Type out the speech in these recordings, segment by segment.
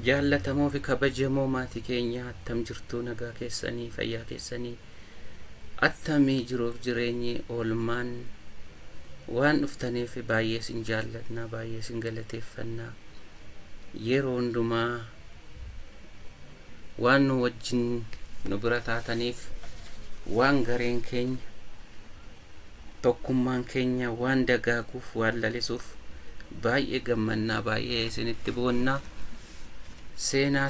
Jaallatamoo fi kabajamoo maatii keenya attam jirtu nagaa keessanii fayyaa keessanii attamii jiruuf jireenyi oolmaan waan dhuftaniif baay'ee sin jaalladna baay'ee sin galateeffanna yeroo hundumaa waan nu wajjin nu bira taataniif waan gareen keenya tokkummaan keenya waan dagaaguuf waan lalisuuf baay'ee gammannaa baay'ee isinitti boonna. Seenaa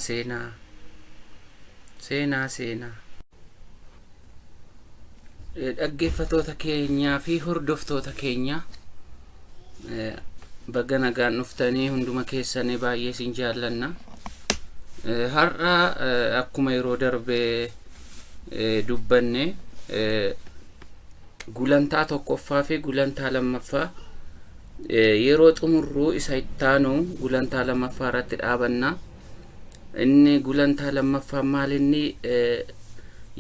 dhaggeeffatoota keenyaa fi hordoftoota keenya baga nagaan dhuftanii hunduma keessanii baay'ee sin jaallanna. Har'a akkuma yeroo darbee dubbanne gulantaa tokkoffaa fi gulantaa lammaffaa yeroo xumurruu isa ittaanu gulantaa lammaffaa irratti dhaabanna. Inni gulantaa lammaffaa maal inni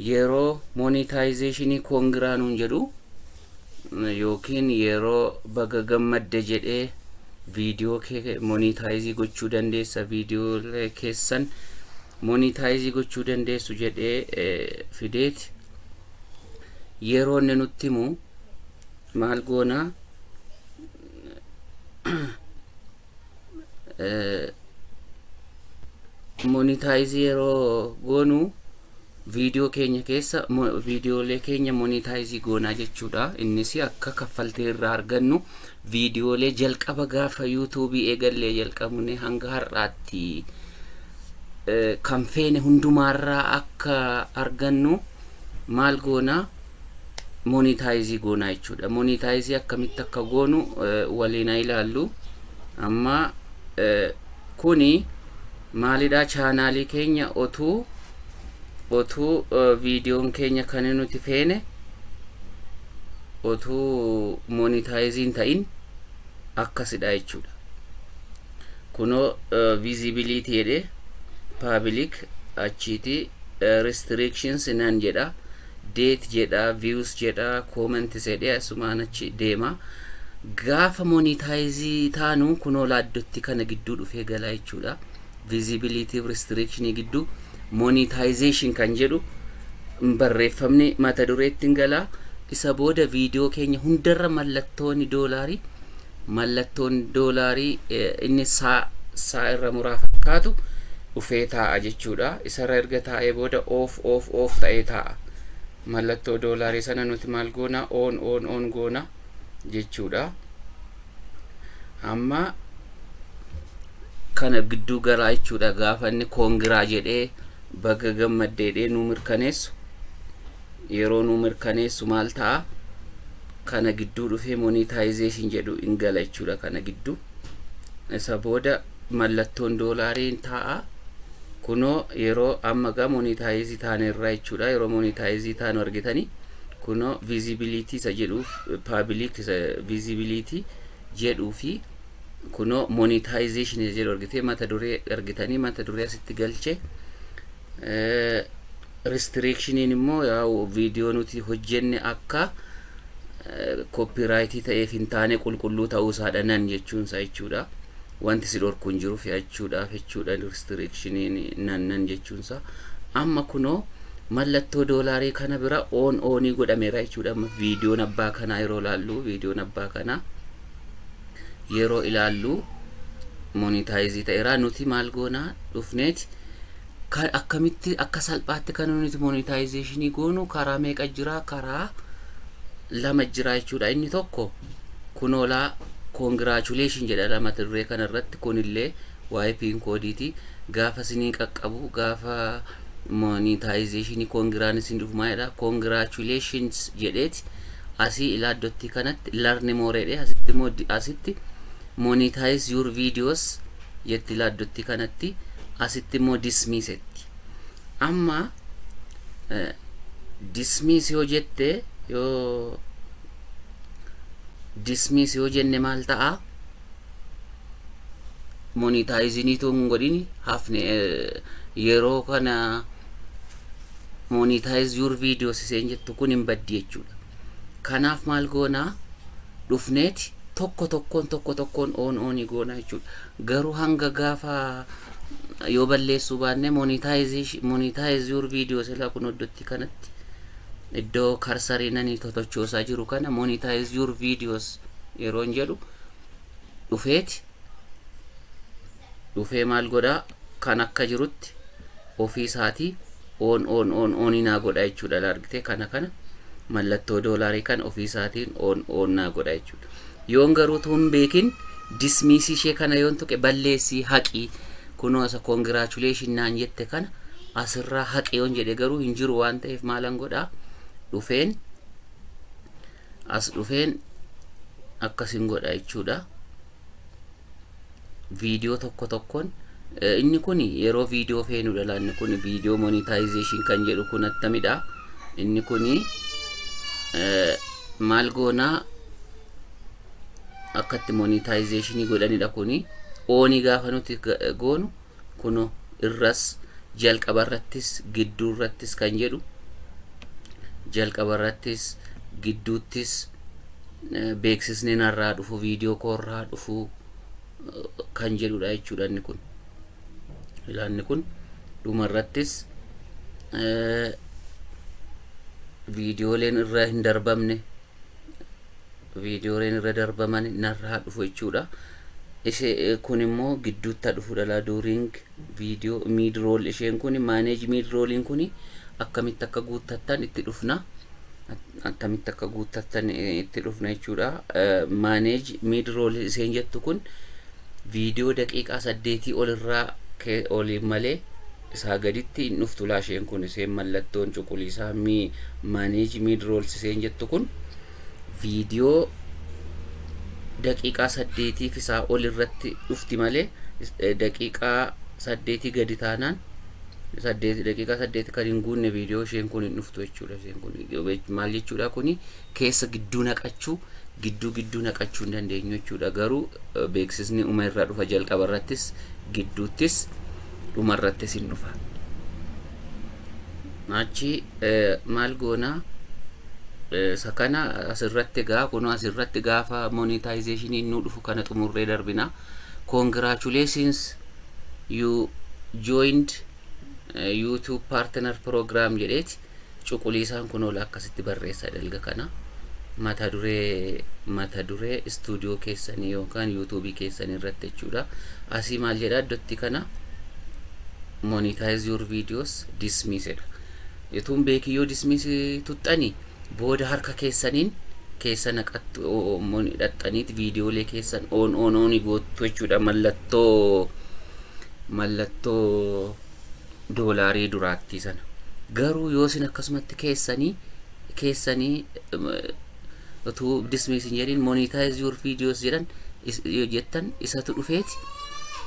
yeroo monetizationii koongiraanuun jedhu yookiin yeroo baga gammadde jedhee viidiyoo kee monetize gochuu dandeessa viidiyoo keessan monetize gochuu dandeessu jedhee fideeti yeroo inni nutti himu maal goona monetize yeroo goonu viidiyoo keenya keessa viidiyoolee keenya monetize goonaa jechuudha. Innis akka kaffaltii irraa argannu viidiyoolee jalqaba gaafa YouTube eegallee jalqabne hanga har'aatti kan feene hundumaarraa akka argannu maal goona monetize goonaa jechuudha. Monetize akkamitti akka goonu waliin ilaallu. Amma kuni maalidha chaanaalii keenya otuu viidiyoon keenya kan nuti feene otuu monetize ta'in akkasidha jechuudha. Kunoo visibility jedhe public achiiti restrictions nan jedha date jedha views jedha comments jedhe asumaan achi deema. Gaafa monetize taanu kunoo laaddotti kana gidduu dhufee galaa jechuudha. Visibility restriction giddu monetization kan jedhu barreeffamni mata dureetti gala. Isa booda viidiyoo keenya hundarra mallattoon doolaarii inni saa irra muraa fakkaatu dhufee taa'a jechuudha. Isarra erga taa'ee booda off ta'ee taa'a. Mallattoo doolaarii sana nuti maal goona on goona jechuudha. Amma kana gidduu galaa jechuudha. Gaafa inni koongiraa jedhee baga gammaddeedhee nu mirkaneessu yeroo nu mirkaneessu maal ta'a kana gidduu dhufee monetization jedhu in gala jechuudha. Kana gidduu isa booda mallattoon doolaariin ta'a. Kunoo yeroo amma gaa monetize taane irraa jechuudha. Yeroo monetize taanu argitanii kunoo visibility isa jedhuuf public visibility jedhuu fi kunoo monetization jedhu argitee mata duree argitanii mata duree asitti galche. Restrictioniin immoo yaa viidiyoo nuti hojjenne akka copyright ta'eef hin taane qulqulluu ta'uu isaadha nan jechuunsa jechuudha. Wanti si dhorku hin jiru jechuudha. Restrictioniin nan jechuunsa. Amma kunoo mallattoo doolaarii kana bira onii godhameera jechuudha. Amma viidiyoon abbaa kanaa yeroo ilaallu viidiyoon abbaa kanaa yeroo ilaallu monetize ta'eera. Nuti maal goonaa dhufneeti akkamitti akka salphaatti kan nuti monetization goonu karaa meeqa jira? Karaa lama jira jechuudha. Inni tokko kunoolaa congratulation jedha mata duree kana irratti. Kunillee waa'ee pin koodiiti. Gaafa sinii qaqqabu gaafa monetization kongiraan isin dhufumaa jedha. Congratulations jedheeti asii ilaaddootti kanatti learn more jedhe asitti monetize your videos jetti ilaaddootti kanatti asitti immoo dismiss etti. Amma dismiss yoo jette yoo dismiss yoo jenne maal ta'a? Monetizing tuun godhini hafne yeroo kana monetize your videos iseen jettu kun hin baddi jechuudha. Kanaaf maal goona dhufneeti tokko tokkoon on goona jechuudha. Garuu hanga gaafa yoo balleessuu baanne monetize your videos ila kun oddotti kanatti iddoo karsariinanii totochoosaa jiru kana monetize your videos yeroon jedhu dhufee maal godhaa kan akka jirutti ofii isaatii on naa godha jechuudha. Argite kana mallattoo doolaarii kan ofii isaatiin on naa godha jechuudha. Yoon garuu tuun beekin dismiss ishee kana yoon tuqe balleessii haqii kunoo asa congratulation naan jette kana asirraa haqee yoon jedhe garuu hin jiru waan ta'eef maalan godhaa dhufeen akkasin godha jechuudha. Video tokkoon inni kun yeroo video feenudha laanne kun video monetization kan jedhu kun attamidha. Inni kun maal goonaa akkatti monetization godhanidha. Kun ooni gaafa nuti goonu kuno irras jalqabarrattis gidduurrattis kan jedhu jalqabarrattis gidduuttis beeksisni narraa dhufu video koorraa dhufu kan jedhudha jechuudha. Inni kun ilaanni kun dhumarrattis viidiyooleen irra hin darbamne viidiyooleen irra darbaman narraa dhufu jechuudha. Ishee kun immoo gidduutti dhufudha la during video mid roll. Isheen kun manage mid rolling kun akkamitti akka guuttattan itti dhufna jechuudha. Manage mid roll isheen jettu kun video daqiiqaa 8 ol irraa olii malee isaa gaditti hin dhuftu la. Isheen kun isheen mallattoon cuquliisaa manage mid roll isheen jettu kun video daqiiqaa 8 fi isaa ol irratti dhufti malee daqiiqaa 8 gadi taanaan daqiiqaa 8 kan hin guunne video isheen kun hin dhuftu jechuudha. Isheen kun maal jechuudha? Kuni keessa gidduu naqachuu hin dandeenyu jechuudha. Garuu beeksisni uma irraa dhufa jalqabarrattis gidduuttis dhumarrattis hin dhufa. Achi maal goonaa sakana asirratti gaafa monetization nu dhufu kana xumurree darbina. Congratulations, you joined YouTube partner program jedheeti cuquliisaan kun ola akkasitti barreessa dalga kana mata duree studio keessanii yookaan YouTube keessanii irratti jechuudha. Asii maal jedha dotti kana monetize your videos dismissed. Yetuun beekiyyoo dismiss tuxxanii booda harka keessaniin keessa naqattu monidhaxxaniit viidiyoolee keessan on goottu jechuudha. Mallattoo doolaarii duraatti sana. Garuu yoo isin akkasumatti keessanii utuu dismiss hin jedhin monetize your videos jedhan jettan isatu dhufeeti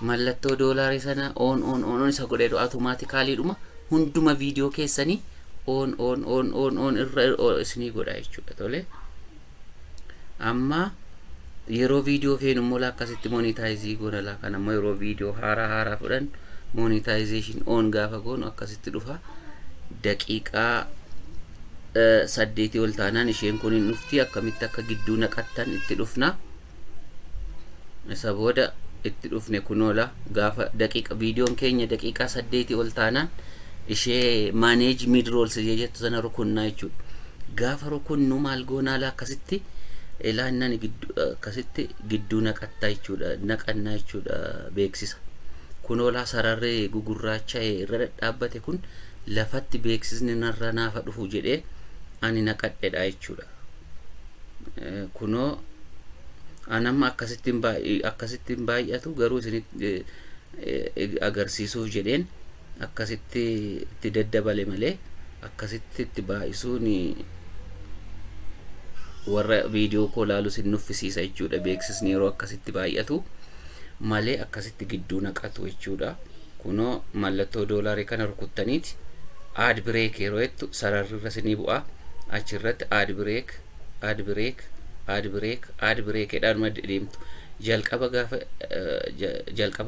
mallattoo doolaarii sana on isa godheedu automatically dhuma hunduma video keessanii on irra isinii godha jechuudha. Tole amma yeroo video feenu immoo akkasitti monetize goona la. Kana immoo yeroo video haaraa fudhan monetization on gaafa goonu akkasitti dhufa. Daqiiqaa 8 ol taanaan isheen kun hin dhufti. Akkamitti akka gidduu naqattan itti dhufna. Isa booda itti dhufne kunoola gaafa daqiiqa videoon keenya daqiiqaa 8 ol taanaan ishee manage mid rolls jettu sana rukunnaa jechuudha. Gaafa rukunnu maal goonaa la akkasitti ilaannan akkasitti gidduu naqattaa jechuudha. Naqannaa jechuudha beeksisa. Kunoola sararree gugurraacha irra dhaabbate kun lafatti beeksisni narra naafa dhufu jedhee ani naqadheedha jechuudha. Kunoo anamma akkasittiin baay'atu garuu isinitti agarsiisuuf jedheen akkasitti itti daddabale malee akkasitti itti baay'isuun warra viidiyoo koo laalu sin nuffisiisa jechuudha. Beeksisni yeroo akkasitti baay'atu malee akkasitti gidduu naqatu jechuudha. Kunoo mallattoo doolaarii kana rukuttaniiti ad break yeroo jettu sararrirra sinii bu'aa achirratti ad break edhaan deemtu. Jalqaba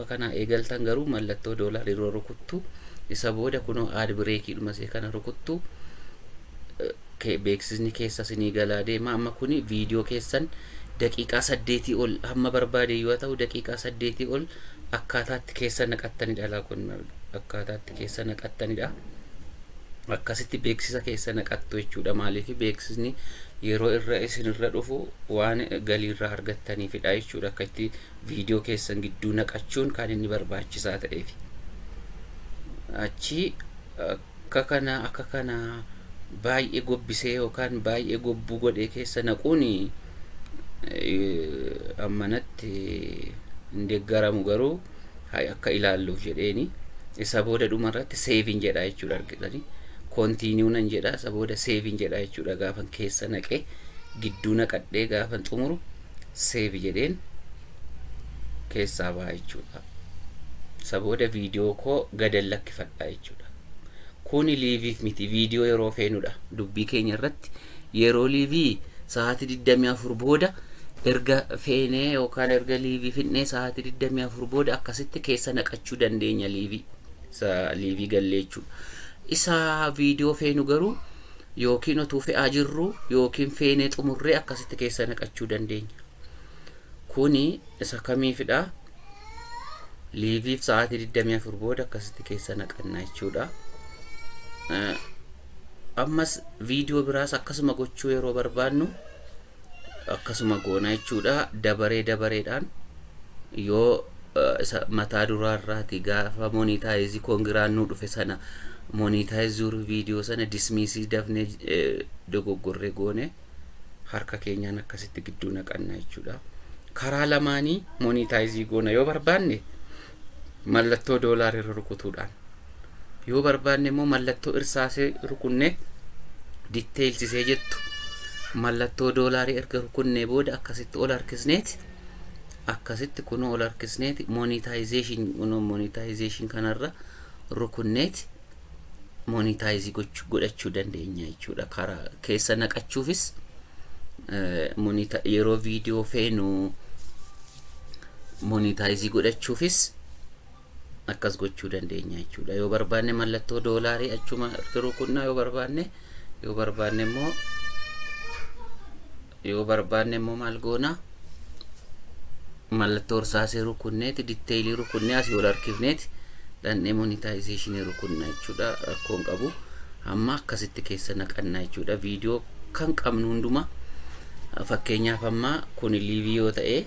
kana eegaltan garuu mallattoo doolaarii yeroo rukuttu isa booda kunoo ad break dhumase kana rukuttu beeksisni keessa sinii galaa deema. Amma kuni viidiyoo keessan daqiiqaa 8 ol hamma barbaade yoo ta'u daqiiqaa 8 ol akkaataatti keessa naqattanidha. Laa kun akkaataatti keessa naqattanidha. Akkasitti beeksisa keessa naqattu jechuudha. Maaliif beeksisni yeroo irra isinirra dhufu waan galiirraa argattaniifidha jechuudha. Akka itti viidiyoo keessan gidduu naqachuun kan inni barbaachisaa ta'eef. Achi akka kana baay'ee gobbisee yookaan baay'ee gobbuu godhee keessa naquun ammanatti hin deeggaramu. Garuu akka ilaalluuf jedheeni isa booda dhumarratti seeviin jedha jechuudha. Argitanii kontiiniyuu nan jedha, isa booda seeviin jedha jechuudha. Gaafan keessa naqee gidduu naqadhee gaafan xumuru seevi jedheen keessaa ba'a jechuudha. Isa booda viidiyoo koo gadan lakkifadha jechuudha. Kuni liiviif miti, viidiyoo yeroo feenudha. Dubbii keenya irratti yeroo liivii sa'aatii 24 booda erga feenee yookaan erga liivii finnee sa'aatii 24 booda akkasitti keessa naqachuu dandeenya liivii. Isa liivii galleechuu. Isa viidiyoo feenu garuu yookiin otuu fe'aa jirru yookiin feenee xumurree akkasitti keessa naqachuu dandeenya. Kuni isa kamiifidha? Liiviif sa'aatii 24 booda akkasitti keessa naqannaa jechuudha. Ammas viidiyoo biraas akkasuma gochuu yeroo barbaannu akkasuma goona jechuudha. Dabareedhaan yoo mataa duraarraati gaafa monetize kongiraan nu dhufe sana monetize viidiyoo sana dismiisii dafnee dogoggorree goone harka keenyaan akkasitti gidduu naqannaa jechuudha. Karaa lamaanii monetize goona yoo barbaanne mallattoo doolaarii irra rukutuudhaan, yoo barbaanne immoo mallattoo irsaasee rukunne detailsisee jettu mallattoo doolaarii erga rukunnee booda akkasitti ol harkisneeti akkasitti kun ol harkisneeti monetization kanarra rukunneeti monetize godhachuu dandeenya jechuudha. Karaa keessa naqachuufis yeroo viidiyoo feenu monetize godhachuufis akkas gochuu dandeenya jechuudha. Yoo barbaanne mallattoo doolaarii achuma erga rukunnaa, yoo barbaanne immoo maal goona? Mallattoo irsaasee rukunneeti detailii rukunnee asii ol harkifneeti dhandhee monetization rukunnaa jechuudha. Rakkoon qabu. Amma akkasitti keessa naqannaa jechuudha. Viidiyoo kan qabnu hunduma fakkeenyaaf amma kun liivii yoo ta'e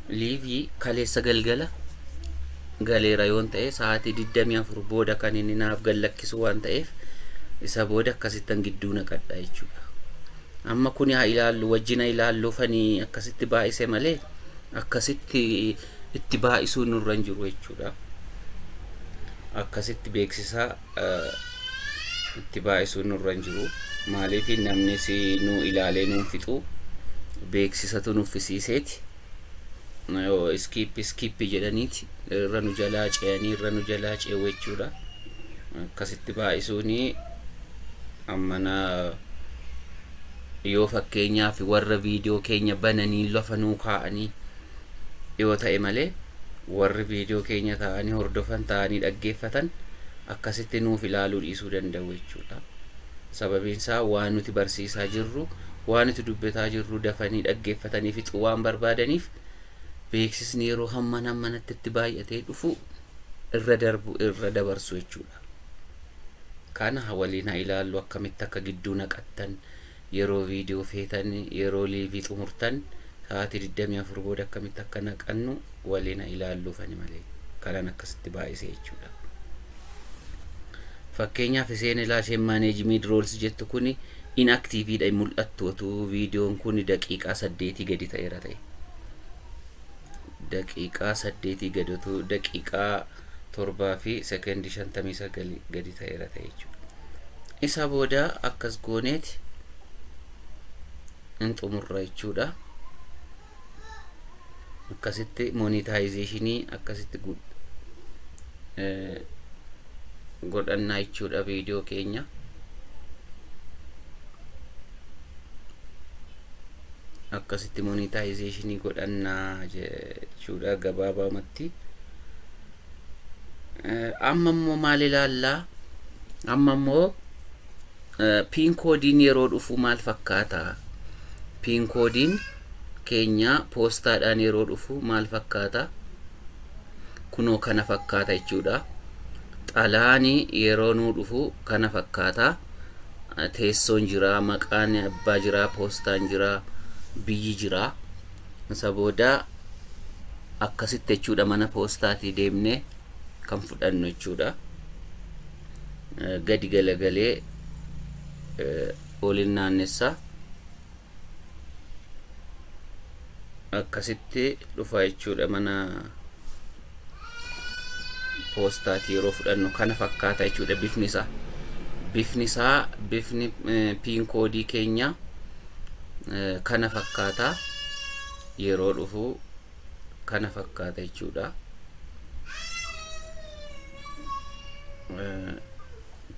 liivii kaleessa galgala galeera yoon ta'e sa'aatii 24 booda kan inni naaf gallakkisu waan ta'eef isa booda akkasittan gidduu naqadha jechuudha. Amma kun haa ilaallu wajjina ilaalluufanii akkasitti baay'ise malee akkasitti itti baay'isuu nurra hin jiru jechuudha. Akkasitti beeksisaa itti baay'isuu nurra hin jiru. Maaliif namni si nu ilaalee nu fixu beeksisatu nuffisiiseeti. Yoo skip jedhaniiti irra nu jalaa ce'uu jechuudha. Akkasitti baay'isuuni ammana yoo fakkeenyaaf warra viidiyoo keenya bananii lafa nuu kaa'anii yoo ta'e malee warri viidiyoo keenya ta'anii hordofan ta'anii dhaggeeffatan akkasitti nuuf ilaaluu dhiisuu danda'u jechuudha. Sababiin isaa waan nuti barsiisaa jirru, waan nuti dubbataa jirru dafanii dhaggeeffatanii fixuu waan barbaadaniif beeksisni yeroo hammanatti itti baay'atee dhufu irra dabarsu jechuudha. Kana waliin haa ilaallu akkamitti akka gidduu naqattan yeroo viidiyoo feetan, yeroo liivii xumurtan sa'aatii 24 booda akkamitti akka naqannu waliin haa ilaalluufani malee kanaan akkasitti baay'isee jechuudha. Fakkeenyaaf isheen ilaasheen management roles jettu kuni inactiveedha mul'attu otuu viidiyoon kun daqiiqaa 8 gadi ta'eera ta'e. Daqiiqaa 8 gadi otuu daqiiqaa 7 fi sekondi 59 gadi ta'eera ta'e jechuudha. Isa booda akkas gooneeti in xumurra jechuudha. Akkasitti monetizationii akkasitti godhannaa jechuudha viidiyoo keenya. Akkasitti monetizationii godhannaa jechuudha gabaabamatti. Amma immoo maal ilaallaa? Amma immoo pin koodiin yeroo dhufu maal fakkaata? Pin koodiin keenya poostaadhaan yeroo dhufu maal fakkaata? kunoo kana fakkaata jechuudha. Xalaani yeroo nuu dhufu kana fakkaata. Teessoon jira, maqaan abbaa jira, poostaan jira, biyyi jira. Isa booda akkasitti jechuudha mana poostaatii deemnee kan fudhannu jechuudha. Gadi galagalee olin naannessa akkasitti dhufa jechuudha mana poostaatii yeroo fudhannu kana fakkaata jechuudha bifni isaa bifni pin koodii keenya kana fakkaata yeroo dhufu kana fakkaata jechuudha.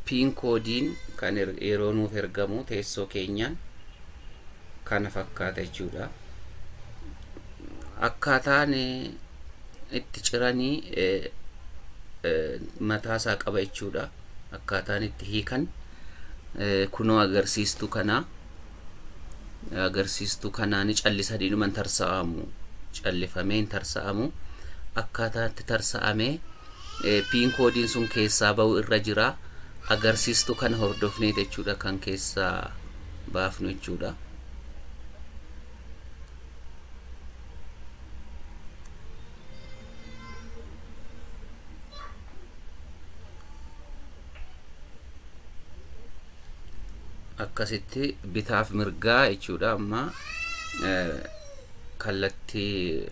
Pin koodiin kan yeroo nuuf ergamu teessoo keenyaan kana fakkaata jechuudha. Akkaataan itti ciranii mataa isaa qaba jechuudha. Akkaataan itti hiikan kunoo agarsiistuu kanaan callisanii dhuman tarsa'amu, callifamee hin tarsa'amu. Akkaataan itti tarsa'amee pin koodiin sun keessaa ba'u irra jira. Agarsiistuu kana hordofnee jechuudha kan keessaa baafnu jechuudha. Akkasitti bitaaf mirgaa jechuudha. Amma kallattii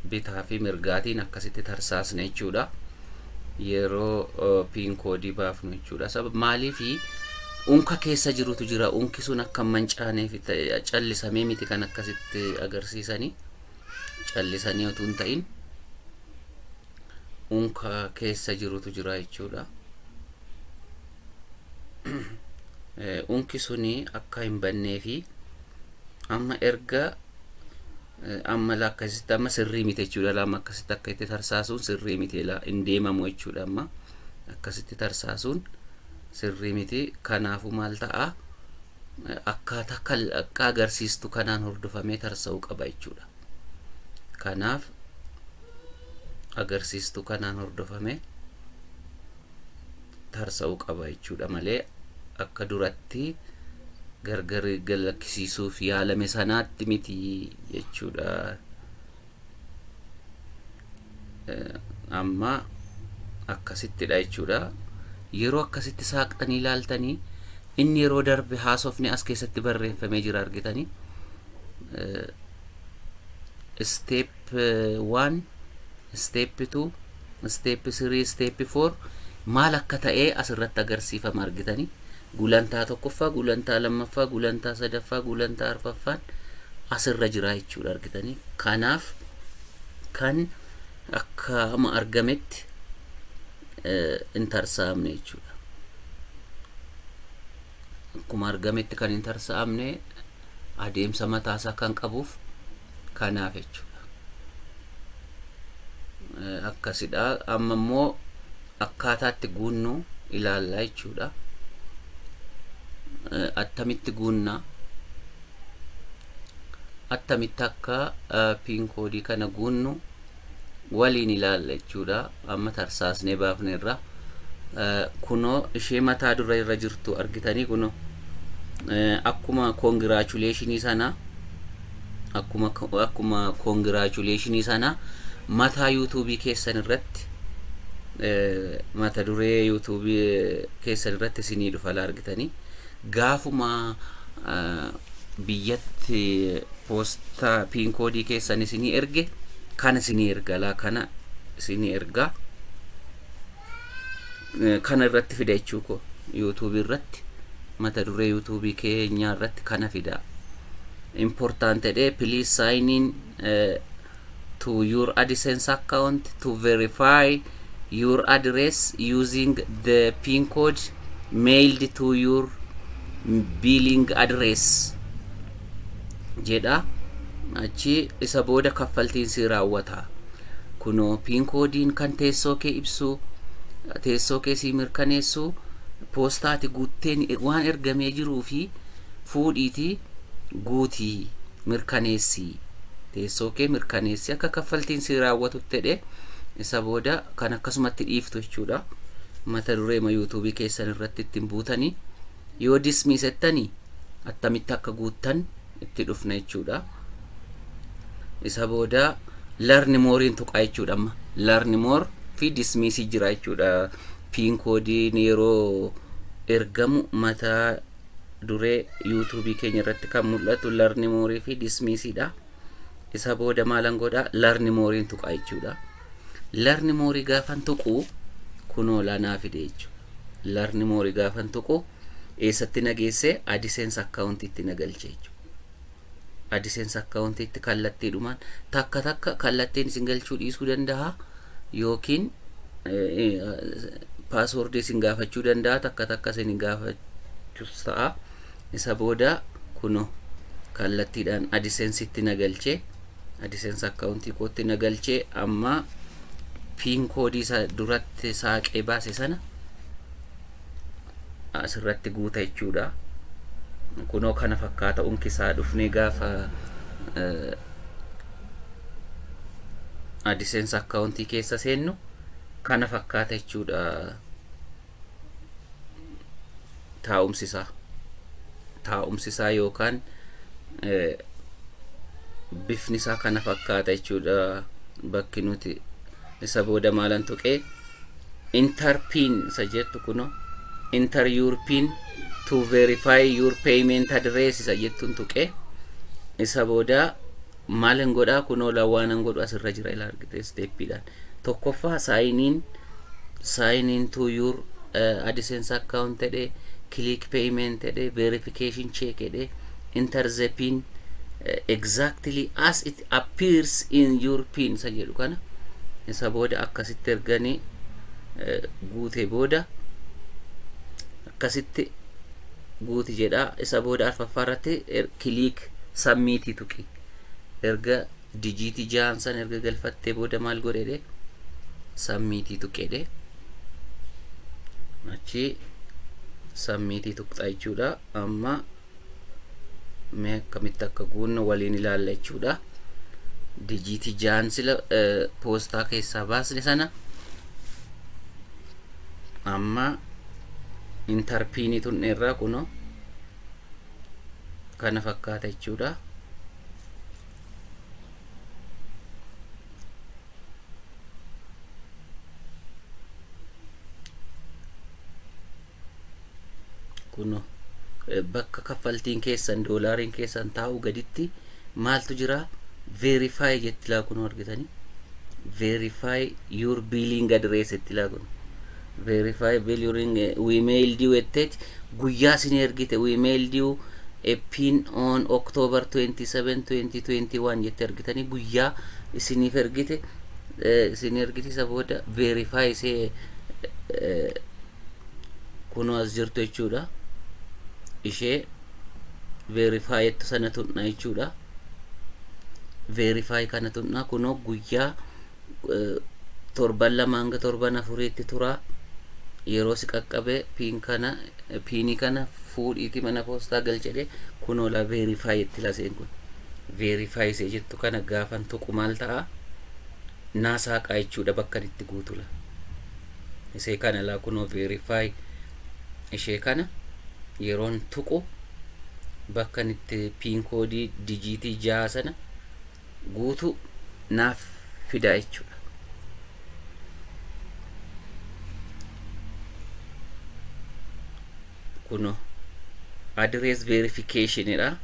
bitaa fi mirgaatiin akkasitti tarsaasne jechuudha. Yeroo pin koodii baafnu jechuudha. Sabab maaliifi unka keessa jirutu jira. Unki sun akka mancaaneef callisamee miti kan akkasitti agarsiisanii. Callisanii otoo hin ta'in unka keessa jirutu jira jechuudha. Unki suni akka hin banneefi amma erga amma akkasitti amma sirrii miti jechuudha. Lama akkasitti akka itti tarsaasuun sirrii miti hin deemamu jechuudha. Amma akkasitti tarsaasuun sirrii miti. Kanaafuu maal ta'a? Akkaataa akka agarsiistu kanaan hordofamee tarsa'uu qaba jechuudha. Kanaaf agarsiistu kanaan hordofamee tarsa'uu qaba jechuudha malee akka duratti gargar galakkisiisuuf yaalame sanaatti miti jechuudha. Amma akkasittidha jechuudha. Yeroo akkasitti saaqxanii ilaaltanii inni yeroo darbe haasofni as keessatti barreeffamee jira argitanii. Step 1, step 2, step 3, step 4 maal akka ta'e asirratti agarsiifama argitanii. Gulantaa tokkoffaa, gulantaa lammaffaa, gulantaa sadaffaa, gulantaa arfaffaan asirra jira jechuudha argitanii. Kanaaf kan akka amma argametti hin tarsa'amne jechuudha. Akkuma argametti kan hin tarsa'amne adeemsa mataasaa kan qabuuf kanaaf jechuudha. Akkasidha. Amma immoo akkaataatti guunnu ilaallaa jechuudha. Attamitti guunna, attamitti akka pin koodii kana guunnu waliin ilaalla jechuudha. Amma tarsaasnee baafneerra kunoo ishee mataa dura irra jirtu argitanii. Kunoo akkuma congratulationii sana akkuma congratulationii sana mataa YouTube keessan irratti mata duree YouTube keessan irratti isinii dhufa argitanii. Gaafuma biyyatti posta pin koodii keessan isinii erge kana isinii erga kana isinii erga kana irratti fida jechuuko YouTube irratti mata duree YouTube keenya irratti kana fida. Important de please sign in to your AdSense account to verify your address using the pin code mailed to your billing address jedha. Achi isa booda kaffaltiin si raawwata. Kunoo pin koodiin kan teessoo kee ibsu, teessoo kee si mirkaneessu, poostaati guutteen waan ergamee jiruu fi fuudhiiti guutii mirkaneessi, teessoo kee mirkaneessi akka kaffaltiin si raawwatu jedhe isa booda kan akkasumatti dhiiftu jechuudha. Mata duree YouTube keessan irratti ittiin buutanii yoo dismiss ettanii attamitti akka guuttan itti dhufna jechuudha. Isa booda learn more tuqaa jechuudha. Amma learn more fi dismiss jira jechuudha. Pin code yeroo ergamu mata duree YouTube keenya irratti kan mul'atu learn more fi dismiss dha. Isa booda maalan godha learn more tuqaa jechuudha. Learn more gaafan tuqu kunoo lanaa fide jechuudha. Learn more gaafan tuqu eessatti nageesse AdSense account itti nagalche jechuudha. AdSense account itti kallattiidhumaan takka kallattiin isin galchuu dhiisuu danda'a yookiin password isin gaafachuu danda'a takka isin gaafachuu ta'a. Isa booda kunoo kallattiidhaan AdSense itti nagalche AdSense account kootti nagalche amma pin code isa duratti saaqee baase sana asirratti guuta jechuudha. Kunoo kana fakkaata unkisaa dhufnee gaafa AdSense account keessa seennu kana fakkaata jechuudha. Taa'umsisaa yookaan bifni isaa kana fakkaata jechuudha bakki nuti. Isa booda maalan tuqee enter pin isa jettu kunoo enter your pin to verify your payment address isa jettuun tuqee isa booda maalan godhaa kunoo lawaanan godhu asirra jira ila argite steppiidhaan. Tokkoffaa sign in to your AdSense account jedhe click payment jedhe verification check jedhe enter the pin exactly as it appears in your pin isa jedhu kana. Isa booda akkasitti erganii guute booda akkasitti guuti jedha. Isa booda arfaffaarratti click submit tuqi. Erga digiti jaansan erga galfattee booda maal godhe submit tuqedhe achi submit tuqxa jechuudha. Amma mee akkamitti akka guunnu waliin ilaalla jechuudha. Digiti jaansila poostaa keessaa baasne sana amma interpini tun irraa kunoo kana fakkaata jechuudha. Kunoo bakka kaffaltiin keessan doolaariin keessan taa'u gaditti maaltu jira verify jetti laa kunoo argitanii verify your billing address jetti laa kunoo verify billing we mailed you ettet guyyaa isin ergite we mailed you a pin on October 27 2021 jetti argitanii guyyaa isiniif ergite isa booda verify see kunoo as jirtu jechuudha. Ishee verify ettu sana tunna jechuudha. Verify kana tunna kunoo guyyaa torban lama hanga torban afuriitti tura. Yeroo si qaqqabe pini kana fuudhiiti mana poostaa galchedhe kunoo la verify itti laseen kun verify see jettu kana gaafan tuqu maal ta'a naasaaqa jechuudha bakka itti guutula. Isee kana la kunoo verify ishee kana yeroon tuqu bakka itti pin code digiti 6 sana guutu naaf fida jechuudha. Kuno address verification jedha.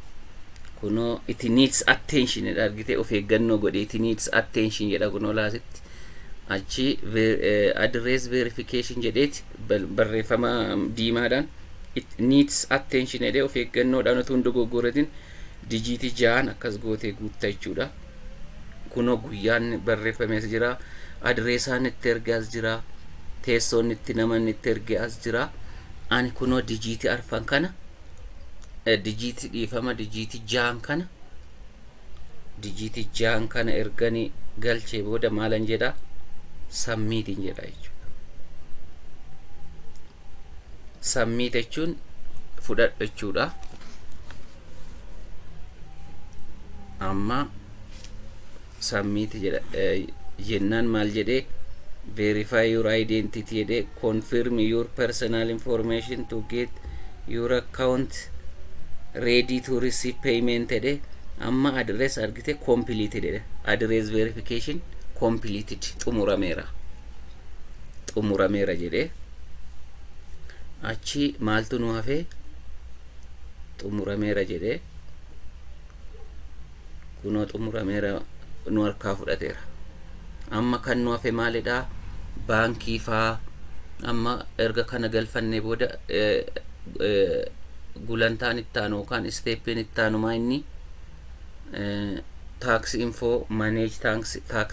Kuno it needs attention jedha argite of eeggannoo godhe it needs attention jedha kuno laasitti achi address verification jedheeti barreeffama diimaadhaan it needs attention jedhe of eeggannoodhaan utuu hin dogoggoratin digiti 6 akkas gootee guutta jechuudha. Kuno guyyaan barreeffamees jira, adreesaan itti ergaas jira, teessoon itti namanni itti ergaas jira. Ani kuno digiti arfan kana digiti dhiifama digiti 6 kana erganii galchee booda maalan jedha submit jedha jechuudha. Submit jechuun fudhadhu jechuudha. Amma submit jedha jennaan maal jedhee verify your identity jedhe confirm your personal information to get your account ready to receive payment jedhe amma address argite completed jedhe address verification completed xumurameera jedhe achi maaltu nu hafe xumurameera jedhe kunoo xumurameera nu harkaa fudhateera amma kan nu hafe maalidha baankii faa amma erga kana galfanne booda gulantaan ittaanu yookaan steeppiin ittaanumaa inni tax info manage tax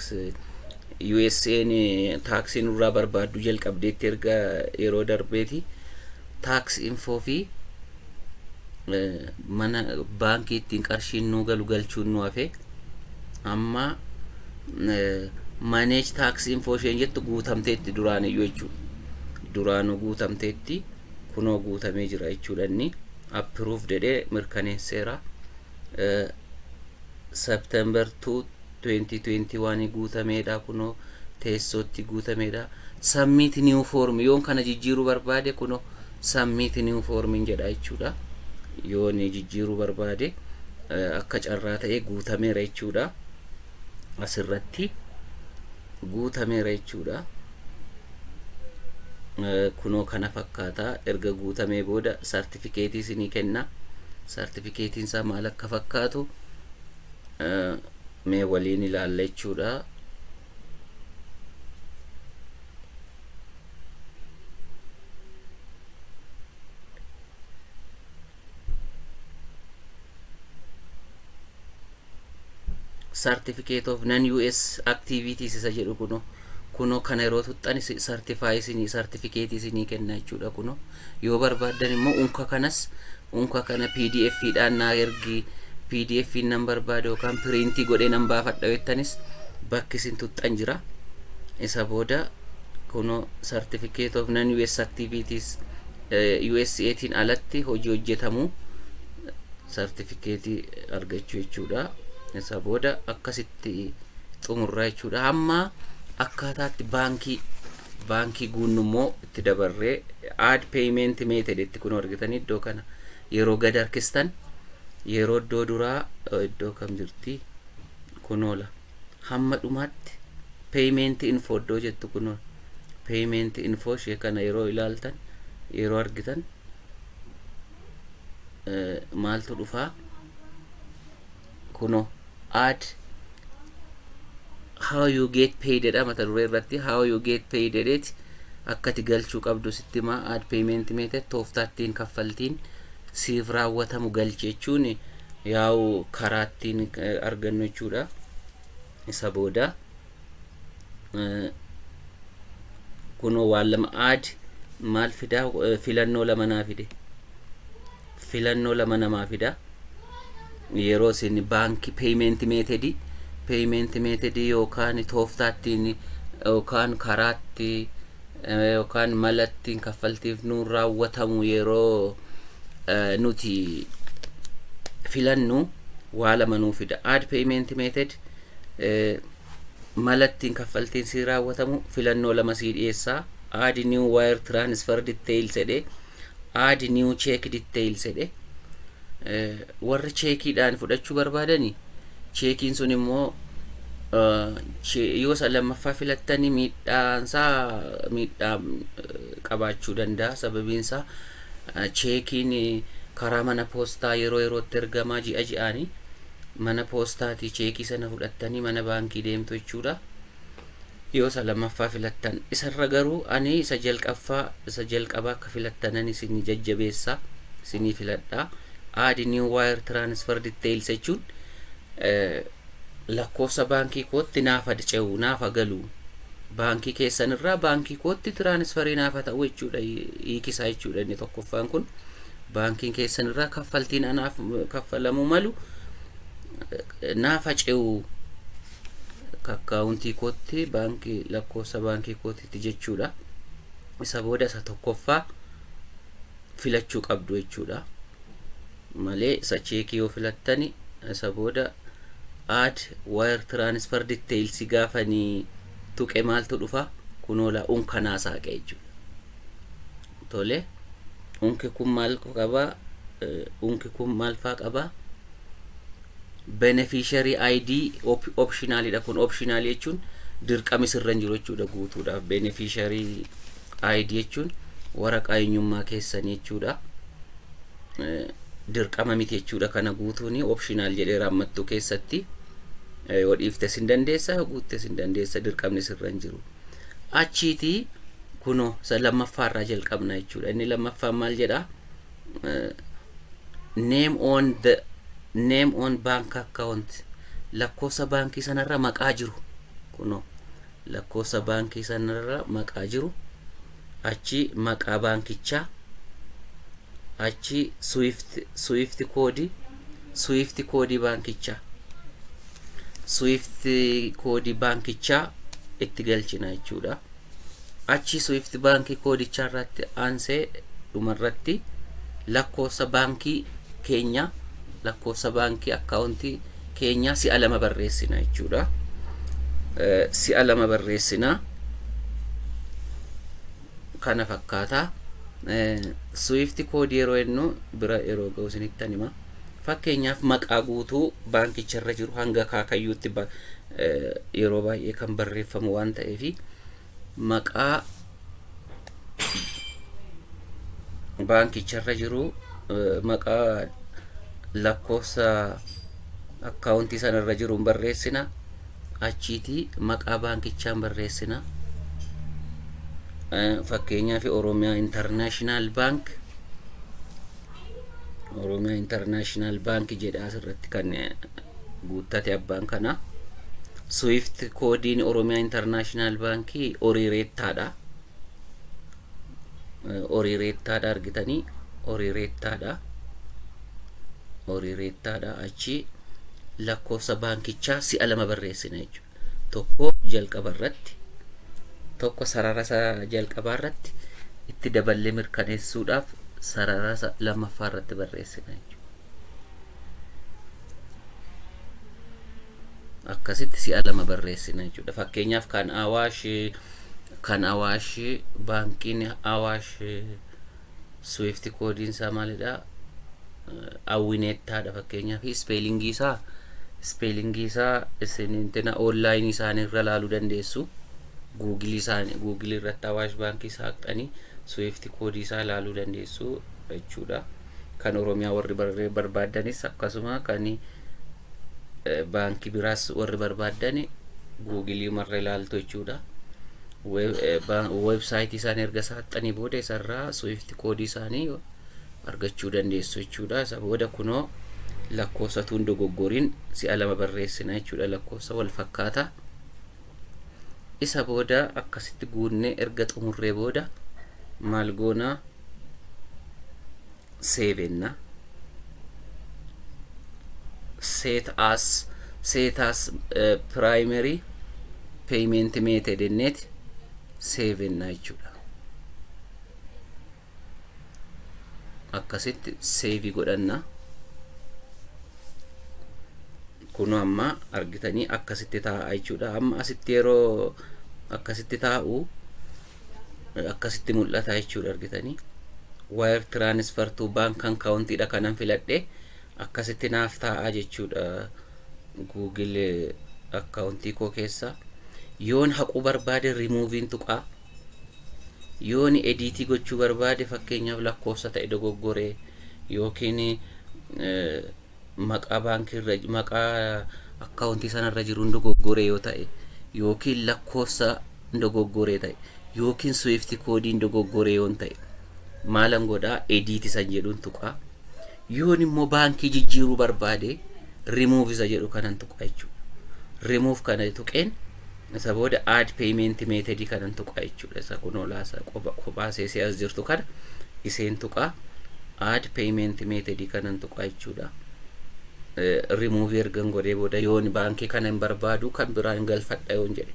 USA'n taxi nurraa barbaaddu jalqabdeetti erga yeroo darbeeti tax info fi mana baankii ittiin qarshiin nu galu galchuun nu hafe amma manage tax info isheen jettu guutamteetti duraaniyyuu jechuudha duraanuu guutamteetti kunoo guutamee jira jechuudha inni approve jedhee mirkaneesseera September 2 2021 guutameedha kunoo teessootti guutameedha submit new form yoon kana jijjiiruu barbaade kunoo submit new form jedha jechuudha yoon jijjiiruu barbaade akka carraa ta'e guutameera jechuudha asirratti guutameera jechuudha kunoo kana fakkaata erga guutamee booda certificate isinii kenna certificate isaa maal akka fakkaatu mee waliin ilaalla jechuudha certificate of non-US activities isa jedhu kuno kana yeroo tuxxani certify isinii certificate isinii kenna jechuudha kuno yoo barbaadan immoo unka kana PDF dhaan naa ergi PDF nan barbaade yookaan print godhee nan baafadha jettanis bakki isin tuxxan jira isa booda kuno certificate of non-US activities USA'tiin alatti hojii hojjetamu certificate argachuu jechuudha isa booda akkasitti xumurraa jechuudha amma akkaataatti baankii guunnummoo itti dabarree add payment method itti kun argitanii iddoo kana yeroo gad harkistan yeroo iddoo duraa iddoo kam jirti kunoola hamma dhumaatti payment info iddoo jettu kunoo payment info ishee kana yeroo ilaaltan yeroo argitan maaltu dhufaa kunoo add how you get paid jedha mata duree irratti how you get paid jedheeti akkati galchuu qabdu sitti himaa add payment method tooftaattiin kaffaltiin siif raawwatamu galchi jechuun yaa'u karaattiin argannu jechuudha isa booda kunoo waan lama add maal fidaa filannoo lama naa fide filannoo lama namaa fida yeroo isin baankii payment method yookaan tooftaattiin yookaan karaatti yookaan malattiin kaffaltiif nu raawwatamu yeroo nuti filannu waa lama nuu fida add payment method malattiin kaffaltiin si raawwatamu filannoo lama sii dhiyeessaa add new wire transfer details jedhe add new check details jedhe warri cheekiidhaan fudhachuu barbaadani cheekiin sun immoo yoo isa lammaffaa filattanii miidhaa qabaachuu danda'a sababiinsaa cheekiin karaa mana poostaa yeroo yerootti ergamaa ji'aanii mana poostaatii cheekii sana fudhattanii mana baankii deemtu jechuudha yoo isa lammaffaa filattan isarra garuu ani isa jalqabaa akka filattanan isinii jajjabeessa isinii filadhaa add new wire transfer details jechuun lakkoofsa baankii kootti naafa ce'u naafa galu baankii keessan irraa baankii kootti transferii naafa ta'u jechuudha hiikisaa jechuudha inni tokkoffaan kun baankiin keessan irraa kaffaltiin anaaf kaffalamuu malu naafa ce'u akkaawuntii kootti baankii lakkoofsa baankii kootti jechuudha isa booda isa tokkoffaa filachuu qabdu jechuudha malee isa cheekii yoo filattani isa booda add wire transfer details gaafanii tuqe maaltu dhufa kunoola unkanaa saaqe jechuudha. Tole unki kun maal qaba? Unki kun maal faa qaba? Beneficiary ID optionalidha. Kun optional jechuun dirqama sirra hin jiru jechuudha guutuudhaaf. Beneficiary ID jechuun waraqaa eenyummaa keessanii jechuudha. Dirqama miti jechuudha. Kana guutuuni optional jedhee raammattu keessatti yoo dhiifte sin dandeessa, yoo guutte sin dandeessa, dirqamni sirra hin jiru. Achiiti kunoo isa lammaffaarraa jalqabna jechuudha. Inni lammaffaan maal jedha? Name on bank account, lakkoofsa baankii sanarra maqaa jiru. Kunoo lakkoofsa baankii sanarra maqaa jiru. Achi maqaa baankichaa, achi swift koodii baankichaa, swift koodii baankichaa itti galchina jechuudha. Achi swift baankii koodichaa irratti aansee dhumarratti lakkoofsa baankii keenya, lakkoofsa baankii akkaawuntii keenya si'a lama barreessina jechuudha. Si'a lama barreessina. Kana fakkaata. Swift koodii yeroo jennu bira yeroo ga'u isinittan hima. Fakkeenyaaf maqaa guutuu baankicha irra jiru hanga kaakayyuutti yeroo baay'ee kan barreeffamu waan ta'eef maqaa baankicha irra jiru, maqaa lakkoofsa akkaawuntii sana irra jiru barreessina. Achiiti maqaa baankichaan barreessina. Fakkeenyaaf Oromiyaa International Bank, Oromiyaa International Bank jedha asirratti kan guuttate abbaan kana. Swift koodiin Oromiyaa International Bank oriireettaadha. Oriireettaadha argitanii, oriireettaadha. Achi lakkoofsa baankichaa si'a lama barreessina jechuudha. Tokko jalqaba irratti, tokko sarara jalqabaa irratti itti daballee mirkaneessuudhaaf sarara lammaffaa irratti barreessina jechuudha. Akkasitti si'a lama barreessina jechuudha. Fakkeenyaaf kan Awaash baankiin Awaash swift koodiin isaa maalidha? Awwineettaadha fakkeenyaaf. Spellingii isaa isinintena online isaanirra laaluu dandeessu. Google irratti Awaash baankii saaqxanii swift koodii isaa laaluu dandeessu jechuudha. Kan Oromiyaa warri barbaadanis akkasuma kan baankii biraas warri barbaadani Google marra ilaaltu jechuudha. Website isaanii erga saaqxanii booda isarraa swift koodii isaanii argachuu dandeessu jechuudha. Isa booda kunoo lakkoofsa tuun dogoggoriin si'a lama barreessina jechuudha. Lakkoofsa wal fakkaata. Isa booda akkasitti guunnee erga xumurree booda maal goona? Seevenna. Set as primary payment method innet seevenna jechuudha. Akkasitti seevi godhanna. Kunoo amma argitanii akkasitti taa'a jechuudha. Amma asitti yeroo akkasitti taa'u akkasitti mul'ata jechuudha argitanii. Wire transfer to bank account dha kanan filadhe akkasitti naaf taa'a jechuudha. Google accountii koo keessa yoon haquu barbaade removing tuqaa, yoon edit gochuu barbaade fakkeenyaaf lakkoofsa ta'e dogoggoree yookiin maqaa baankii maqaa accountii sanarra jiru dogoggoree yoo ta'e yookiin lakkoofsa dogoggoree ta'e yookiin swift koodiin dogoggoree yoon ta'e maalan godhaa? Edit san jedhuun tuqaa. Yoon immoo baankii jijjiiruu barbaade remove isa jedhu kanan tuqaa jechuudha. Remove kana tuqeen isa booda add payment method kanan tuqaa jechuudha. Isa kunoo laasa kophaa seesee as jirtu kana iseen tuqaa. Add payment method kanan tuqaa jechuudha. Remove ergan godhee booda yoon baankii kana hin barbaadu kan biraan galfadha yoon jedhe,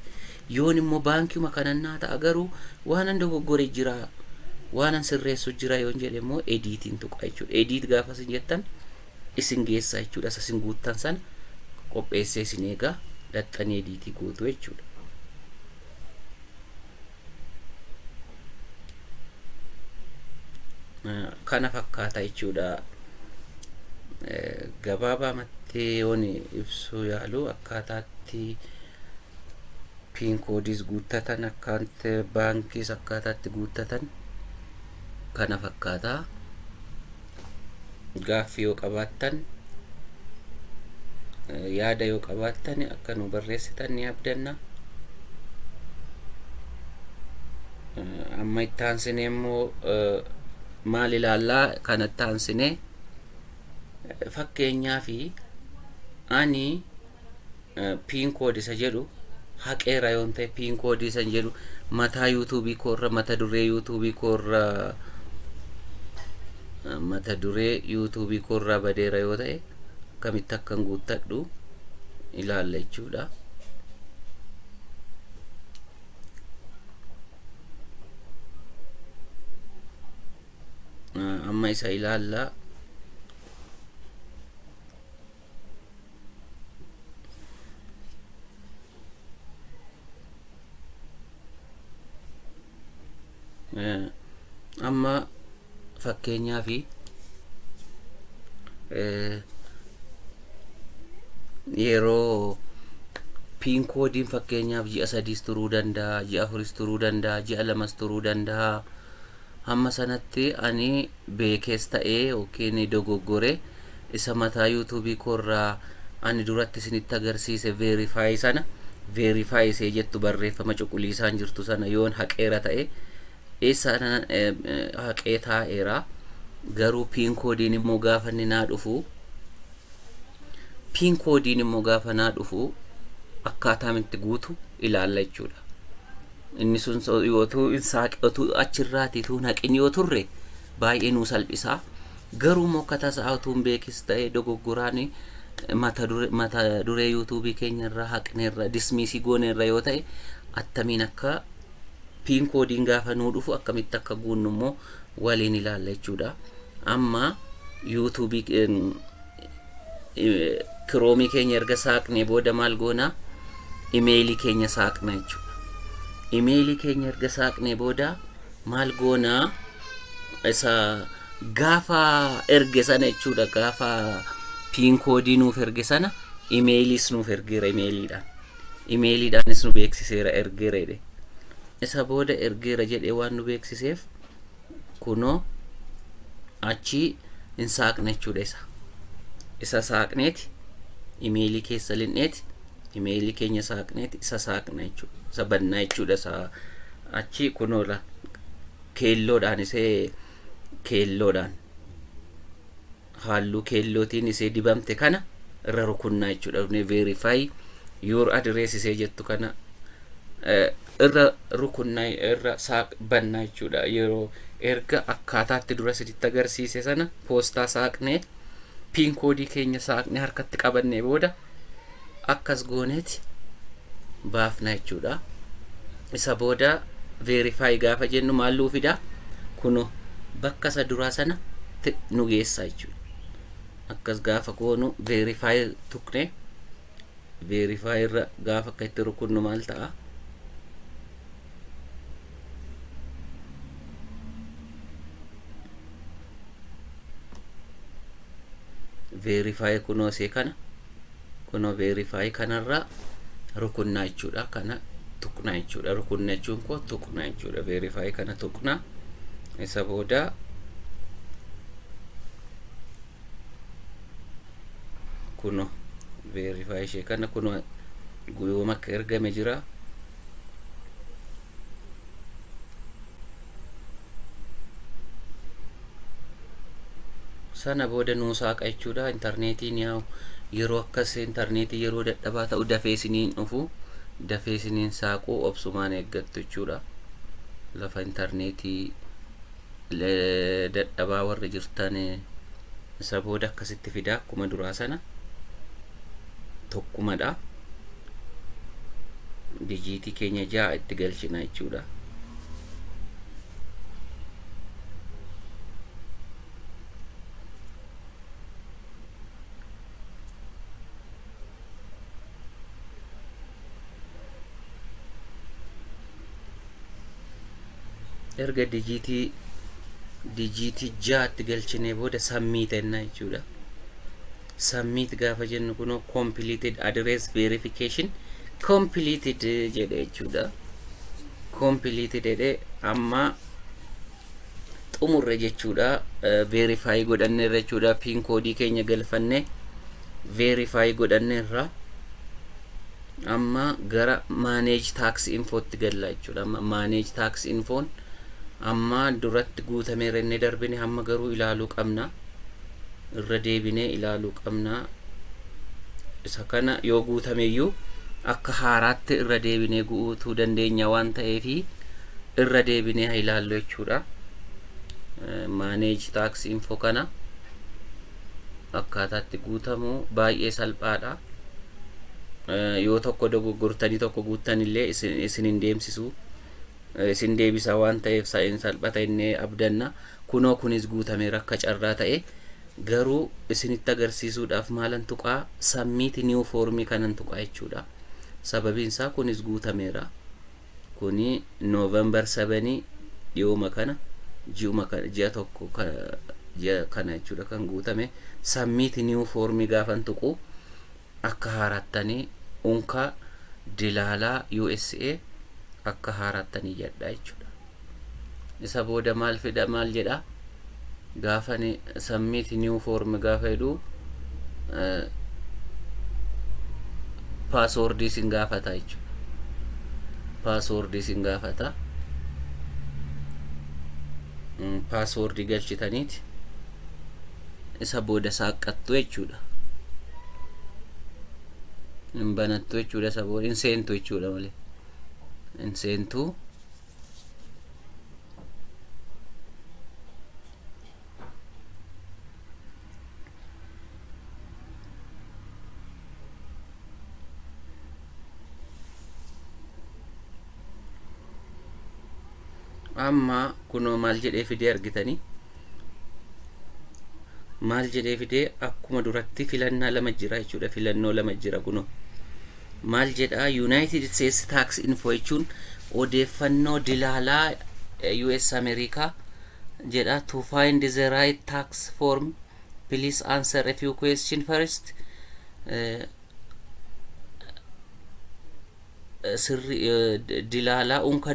yoon immoo baankii kanan naa ta'a garuu waanan dogoggoree jira, waanan sirreessu jira yoon jedhe immoo editiin tuqaa jechuudha. Edit gaafa isin jettan isin geessa jechuudha. Isin guuttan sana qopheessee isin eegaa dhaxxanii editii gootu jechuudha. kana fakkaata jechuudha. Gabaabamatti yoon ibsuu yaalu akkaataatti piin koodiis guuttatan, akkaatti baankiis akkaataatti guuttatan kana fakkaata. Gaaffii yoo qabaattan yaada yoo qabaattan akka nu barreessitan ni abdanna. Amma itti aansinee immoo maal ilaallaa? Kanatti aansinee fakkeenyaa fi ani piin koodii isa jedhu haqeera yoon ta'e, piin koodii isa jedhu mataa yuutuubii koorra, mata duree yuutuubii koorra, mata duree yuutuubii koorraa badeera yoo ta'e akkamitti akkan guuttadhu ilaalla jechuudha. Amma isa ilaalla. Amma fakkeenyaa fi yeroo piin koodiin fakkeenyaaf ji'a 3 turuu danda'a, ji'a 4 turuu danda'a, ji'a 2 turuu danda'a. Hamma sanatti ani beekees ta'ee yookiin dogoggore isa mataa yuutuubii koorraa ani duratti isinitti agarsiise verify sana, verify isee jettu barreeffama cuquliisaan jirtu sana yoon haqeera ta'e eessaan haqee taa'eera. Garuu piin koodiin immoo gaafa inni naa dhufu, piin koodiin immoo gaafa naa dhufu akkaataa itti guutu ilaalla jechuudha. Inni sun yootuu saaqatu achirraatiitu naqin yoo turre baay'ee nu salphisaa. Garuu immoo akka tasaa utuu hin beekis ta'e dogoggoraan mata duree yuutuubii keenya irraa haqneerra, dismiisii gooneerra yoo ta'e attamiin akka piin koodiin gaafa nuu dhufu akkamitti akka guunnu immoo waliin ilaalla jechuudha. Amma yuutuubii kiroomii keenya erga saaqnee booda maal goona? Imeelii keenya saaqna jechuudha. Imeelii keenya erga saaqnee booda maal goona? Isa gaafa erge sana jechuudha, gaafa piin koodii nuuf erge sana imeeliis nuuf ergeera. Imeeliidhaanis nu beeksiseera, ergeera jedhe. Isa booda ergeera jedhee waan nu beeksiseef kunoo achi hin saaqna jechuudha. Isa saaqneeti imeelii keessa linneeti, imeelii keenya saaqneeti isa saaqna jechuudha, isa bannaa jechuudha. Isa achi kunoo keelloodhaan isee keelloodhaan halluu keellootiin isee dibamte kana irra rukunnaa jechuudha. Verify your address isee jettu kana irra rukunnaa, irra bannaa jechuudha. Yeroo erga akkaataatti dura sitti agarsiise sana poostaa saaqnee piin koodii keenya saaqnee harkatti qabannee booda akkas gooneeti baafna jechuudha. Isa booda verify gaafa jennu maalluu fida? Kuno bakka isa duraa sana nu geessa jechuudha. Akkas gaafa goonu verify tuqne, verify irra gaafa akka itti rukunnu maal ta'a? Verify kunoo see kana, kunoo verify kanarra rukunnaa jechuudha. Kana tuqnaa jechuudha. Rukunna jechuun koo tuqnaa jechuudha. Verify kana tuqnaa. Isa booda kunoo verify ishee kana kunoo yooma akka ergame jira. Sana booda nuu saaqa jechuudha. Intarneetiin yaa yeroo akkas intarneetii yeroo dadhabaa ta'u dafee isiniin dhufu, dafee isiniin saaquu obsumaan eeggattu jechuudha. Lafa intarneetii dadhabaa warra jirtan isa booda akkasitti fidaa akkuma duraa sana tokkumadha. Dijiitii keenya 6 itti galchina jechuudha. Erga dijiitii dijiitii jaatti galchinee booda submit ennaa jechuudha. Submit gaafa jennu kunoo completed address verification completed jedhe jechuudha. Completed jedhe amma xumurre jechuudha. Verify godhanneerra jechuudha. Pin koodii keenya galfanne verify godhanneerra. Amma gara manage tax info tti galla jechuudha. Amma manage tax info amma duratti guutameera inni darbine hamma garuu ilaaluu qabna. Irra deebinee ilaaluu qabna. Isa kana yoo guutameeyyuu akka haaraatti irra deebinee guutuu dandeenya waan ta'eefi irra deebinee haa ilaallu jechuudha. Manage tax info kana akkaataatti guutamu baay'ee salphaadha. Yoo tokko dogoggortanii tokko guuttanillee isin hin deemsisu. Isin deebisa waan ta'eef sa'in salphata innee abdanna. Kunoo kunis guutameera akka carraa ta'e garuu isinitti agarsiisuudhaaf maalan tuqaa submit new form kanan tuqaa jechuudha. Sababiin isaa kunis guutameera. Kuni November 7 yooma kana ji'a tokko kana jechuudha kan guutame. Submit new form gaafan tuqu akka haarattanii unka dilaalaa USA akka haarattanii jedha jechuudha. Isa booda maal fida maal jedha gaafani submit new form gaafa jedhu password isin gaafata jechuudha. Password isin gaafata. Password galchitaniiti isa booda saaqqattu jechuudha. Banattu jechuudha. Isa booda inseentu jechuudha malee inseentu. Amma kunoo maal jedhee fidee argitanii maal jedhee fidee akkuma duratti filannaa lama jira jechuudha. Filannoo lama jira kunoo maal jedha United States tax info jechuun odeeffannoo dilaalaa US America jedha. To find the right tax form please answer a few questions first. Sirri dilaalaa unka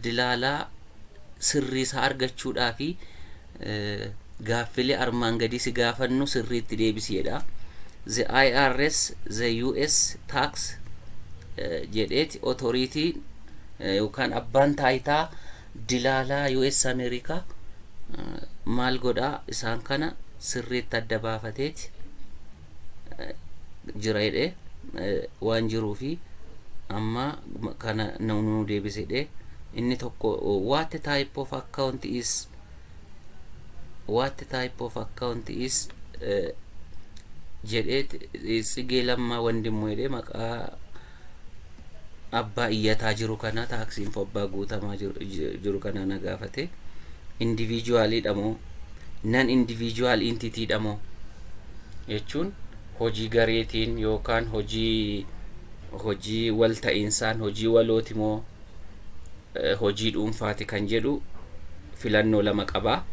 dilaalaa sirrii isaa argachuudhaafi gaaffilee armaan gadii si gaafannu sirriitti deebisiidha. The IRS the US tax jedheeti authority yookaan abbaan taayitaa dilaalaa US America maal godhaa isaan kana sirriitti adda baafateeti jira jedhee waan jiruufi amma kana nu deebisedhe. Inni tokko what type of account is jedheet tsigee lammaa wandimmoo jedhee maqaa abbaa iyyataa jiru kana taaksiin abbaa guutamaa jiru kana na gaafate. Individually dhamoo non individual entity dhamoo jechuun hojii gareetiin yookaan hojii wal ta'iinsaan hojii walooti moo hojii dhuunfaati kan jedhu filannoo lama qabaa.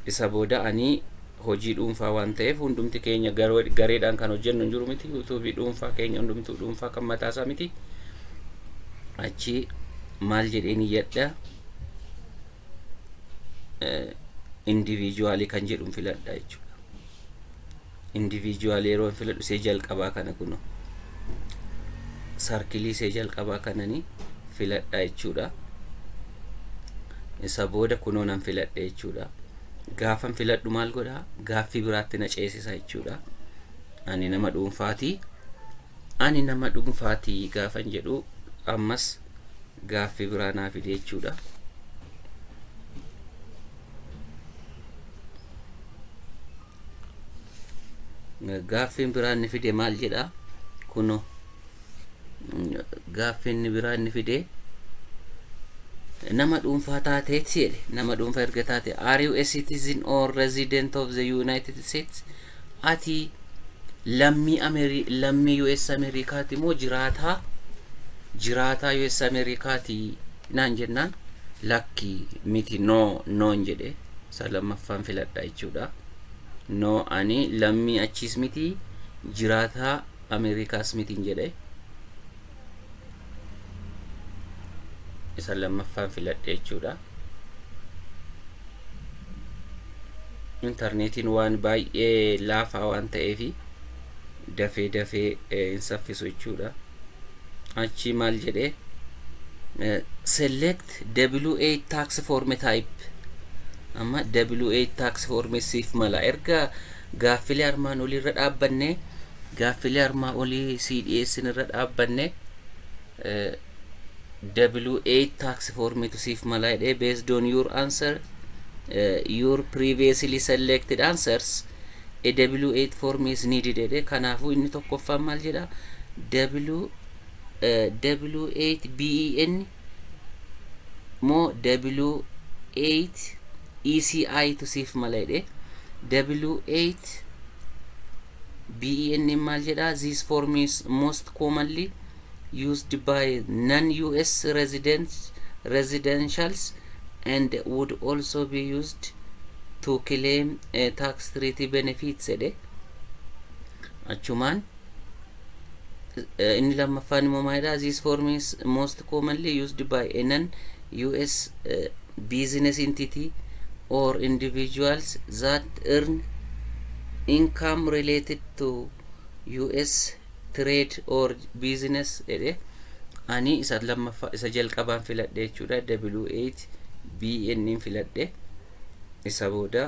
Isa booda ani hojii dhuunfaa waan ta'eef hundumti keenya gareedhaan kan hojjennu hin jiru miti. YouTube dhuunfaa keenya hundumtuu dhuunfaa kan mataasaa miti. Achi maal jedheen iyyadha individually kan jedhuun filadha jechuudha. Individually yeroo filadhu see jalqabaa kana kuno sarkilii see jalqabaa kanani filadha jechuudha. Isa booda kunoo nan filadha jechuudha. Gaafan filadhu maal godhaa gaaffii biraatti na ceesisa jechuudha. Ani nama dhuunfaatii gaafan jedhu ammas gaaffii biraa naa fide jechuudha. Gaaffiin biraa inni fide maal jedha kunoo gaaffiin biraa inni fide nama dhuunfaa taateetti jedhe. Nama dhuunfaa erga taate are you a citizen or resident of the United States? Ati lammii US Amerikaati moo jiraataa US Amerikaati naan jennaan lakki miti noon jedhe isa lammaffaan filadha jechuudha. No ani lammii achiis miti jiraataa Ameerikaas mitiin jedhe isa lammaffaan filadhe jechuudha. Intarneetiin waan baay'ee laafaa waan ta'eefi dafee hin saffisu jechuudha. Achi maal jedhe select W8 tax form type. Amma W8 tax form siif mala erga gaaffilee armaan olii irra dhaabbanne gaaffilee armaan olii CDS irra dhaabbanne W8 tax form to siif mala jedhe based on your answer your previously selected answers a W8 form is needed jedhe. Kanaafuu inni tokkoffaan maal jedha W8 BEN moo W8 ECI to siif mala jedhe. W8 BEN maal jedha this form is most commonly used by non-US residentials and would also be used to claim tax treaty benefits jedhe. Achumaan inni lammaffaan immoo maal jedha this form is most commonly used by a non-US business entity or individuals that earn income related to US trade or business jedhe. Ani isa lammaffaa isa jalqabaan filadhe jechuudha. W8 BN filadhe. Isa booda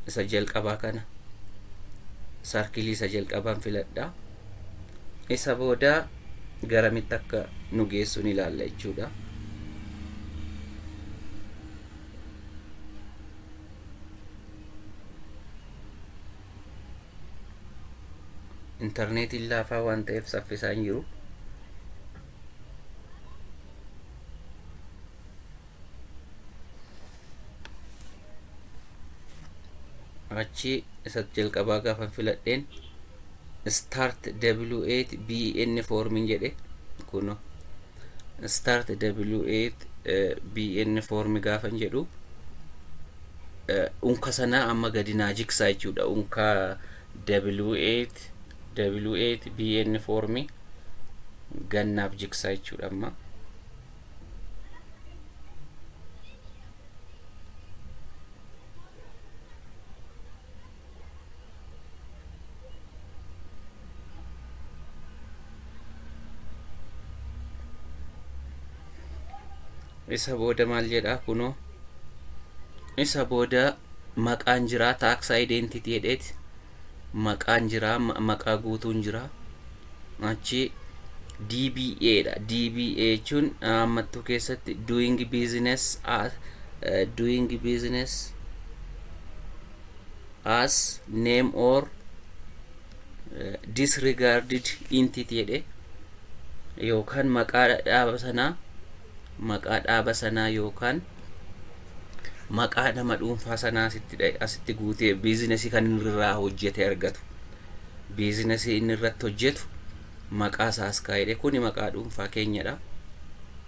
isa jalqabaa kana sarkilii isa jalqabaan filadha. Isa booda garamitti akka nu geessu ni ilaalla jechuudha. Interneetiin laafaa waan ta'eef saffisaa hin jiru. Achi isa jalqabaa gaafan filadheen start W8 BN formin jedhe. Kuno start W8 BN form gaafan jedhu unka sanaa amma gadi naa jigsaa jechuudha. Unka W8 BN formi gannaaf jigsaa jechuudha. Amma isa booda maal jedha kuno isa booda maqaan jira tax identity jedheeti. Maqaan jira maqaa guutuun jira. Achi DBA dha. DBA jechuun ammattuu keessatti doing business as name or disregarded entity jedhe. Yookaan maqaa dhaaba sanaa yookaan maqaa nama dhuunfaa sanaa asitti guutee biizinasii kan inni irraa hojjete argatu. Biizinasii inni irratti hojjetu maqaa isaas kaa'edhe. Kuni maqaa dhuunfaa keenyadha.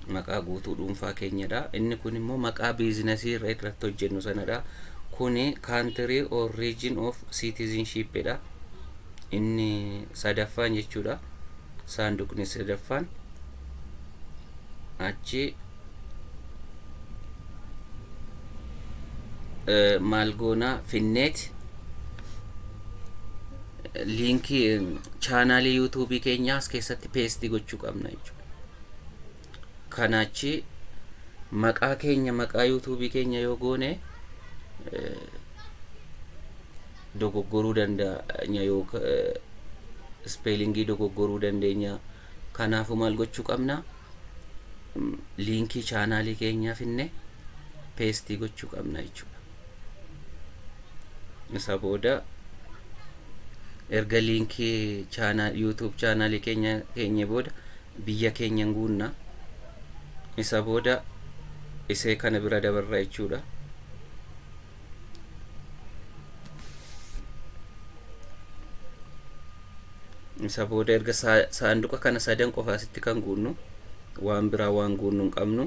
Maqaa guutuu dhuunfaa keenyadha. Inni kun immoo maqaa biizinasii irratti hojjennu sanadha. Kuni country or region of citizenship dha. Inni sadaffaan jechuudha. Saanduqni sadaffaan. Achi maal goona finneet liinkii chaanaalii yuutuubii keenyaa as keessatti peestii gochuu qabna jechuudha. Kanaachi maqaa keenya maqaa yuutuubii keenya yoo goone dogoggoruu dandeenya yookaan spellingii dogoggoruu dandeenya. Kanaafuu maal gochuu qabna liinkii chaanaalii keenyaa finne peestii gochuu qabna jechuudha. Isa booda erga liinkii YouTube chaanaalii keenya booda biyya keenyan guunna. Isa booda isee kana bira dabarra jechuudha. Isa booda erga saanduqa kana sadan qofa asitti kan guunnu waan biraa waan guunnu hin qabnu.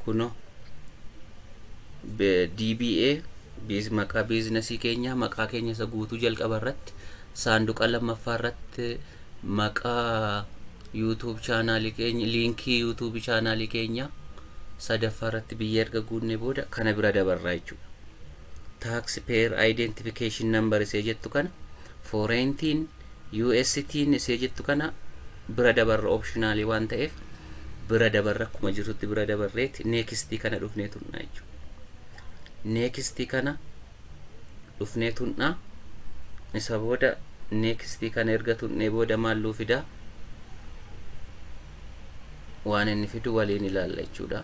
kuno DBA maqaa biizinasii keenya maqaa keenya isa guutuu jalqaba irratti saanduqa lammaffaa irratti maqaa YouTube chaanaalii keenya liinkii YouTube chaanaalii keenya sadaffaa irratti biyya erga guunne booda kana bira dabarraa jechuudha. Taxpayer identification number isee jettu kana foreign UST isee jettu kana bira dabarra optionally waan ta'eef bira dabarra akkuma jirutti bira dabarreeti next kana dhufnee tunnaa jechuudha. Next kana dhufnee tunnaa isa booda next kana erga tunnee booda maalluu fida waan inni fidu waliin ilaalla jechuudha.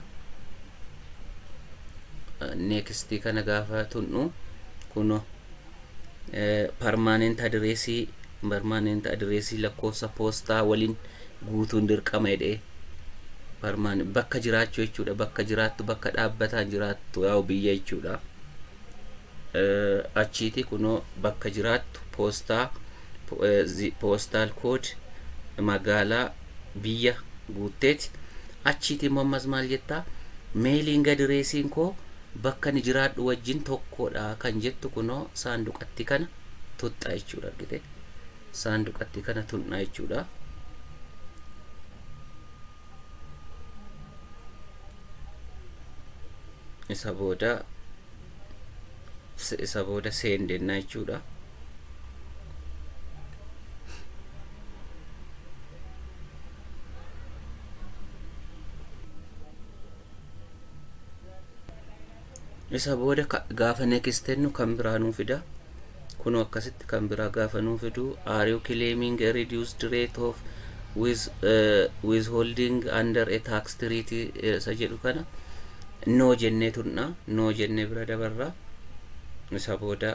Next kana gaafa tunnu kuno permanent address lakkoofsa poostaa waliin guutuun dirqama jedhee bakka jiraachuu jechuudha. Bakka jiraattu bakka dhaabbataa jiraattu yaa biyya jechuudha. Achiiti kuno bakka jiraattu poostaa postal code magaalaa biyya guutteeti. Achiiti immoo ammas maal jettaa mailing addressiin koo bakka ni jiraadhu wajjin tokkodha kan jettu kuno saanduqatti kana tuxxa jechuudha. Argite saanduqatti kana tunnaa jechuudha. isa booda seendennaa jechuudha. isa booda gaafa next ennu kan biraa nuu fida kuno akkasitti kan biraa gaafa nuu fidu are you claiming a reduced rate of withholding under a tax treaty isa jedhu kana no jenne tunna no jenne bira dabarra isa booda